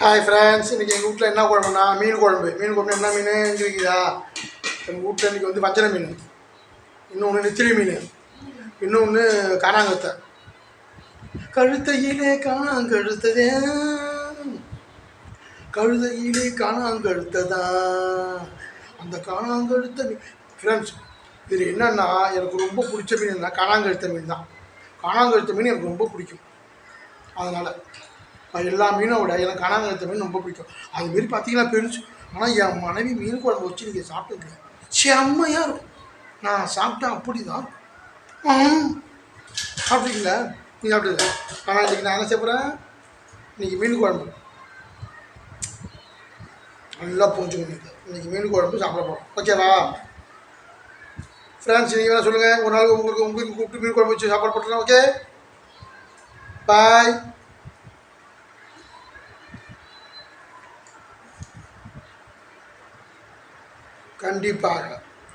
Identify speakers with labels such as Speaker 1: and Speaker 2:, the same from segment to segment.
Speaker 1: Hi friends, இன்றைக்கி எங்கள் வீட்டில் என்ன குழம்புனா மீன் குழம்பு. மீன் குழம்பு என்ன மீன் இருக்குதா? எங்கள் வீட்டில் இன்றைக்கி வந்து வஞ்சர மீன், இன்னொன்று நெத்திலி மீன், இன்னொன்று காணாங்கத்தை. கழுத்தையிலே காணாங்கழுத்ததே, கழுதையிலே காணாங்கழுத்ததா, அந்த காணாங்கழுத்த மீன். ஃப்ரெண்ட்ஸ், இது என்னென்னா எனக்கு ரொம்ப பிடிச்ச மீன் என்ன, காணாங்கழுத்த மீன் தான். காணாங்கழுத்த மீன் எனக்கு ரொம்ப பிடிக்கும். அதனால் எல்லா மீனை விட எனக்கு காணாங்கழுத்த மீன் ரொம்ப பிடிக்கும். அதுமாரி பார்த்தீங்கன்னா பெருசு. ஆனால் என் மனைவி மீன் குழம்பு வச்சு நீங்கள் சாப்பிட்டுங்க, செம்மையாக இருக்கும். நான் சாப்பிட்டேன் அப்படி தான். சாப்பிட்டீங்களா? நீ சாப்பிட்டது? ஆனால் இன்றைக்கி நான் என்ன செய்யப்படுறேன், இன்றைக்கி மீன் குழம்பு நல்லா புரிஞ்சுக்கணும். இன்றைக்கி மீன் குழம்பு சாப்பிட போகிறோம். ஓகேவா ஃப்ரெண்ட்ஸ்? நீங்கள் வேணால் சொல்லுங்கள், ஒரு நாள் உங்களுக்கு கூப்பிட்டு மீன் குழம்பு வச்சு சாப்பாடு போட்டுருங்க. ஓகே, பாய்.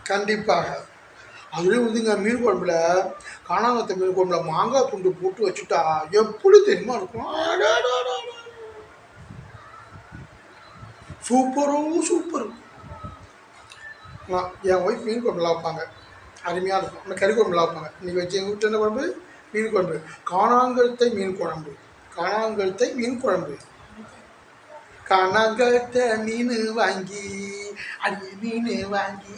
Speaker 1: கண்டிப்பாக அதுலேயும் வந்துங்க மீன் குழம்புல, காணாங்கத்தை மீன் குழம்புல மாங்காய் துண்டு போட்டு வச்சுட்டா எப்படி தெரியுமா இருக்கும்? சூப்பர். என் ஒய்ஃப் மீன் குழம்புலாம் வைப்பாங்க, அருமையாக இருக்கும். ஆனால் கறி குழம்புலாம் வைப்பாங்க. இன்றைக்கி வச்சு எங்கள் வீட்டில் என்ன குழம்பு? மீன் குழம்பு. காணாங்கத்தை மீன் குழம்பு. காணாங்கத்தை மீன் வாங்கி அடிய மீன் வாங்கி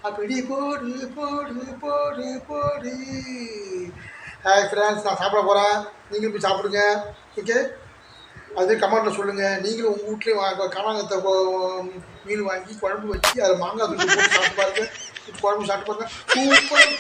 Speaker 1: அப்படி போடு. ஹாய் ஃப்ரெண்ட்ஸ், நான் சாப்பிட போகிறேன். நீங்களும் போய் சாப்பிடுங்க. ஓகே, அது கமெண்ட்டில் சொல்லுங்கள். நீங்களும் உங்கள் வீட்லேயும் காணாங்கத்தை மீன் வாங்கி குழம்பு வச்சு அதை மாங்காய் தூள் போட்டு சாப்பிட்டு பாருங்கள். குழம்பு சாப்பிட்டு பாருங்கள், சூப்பர்.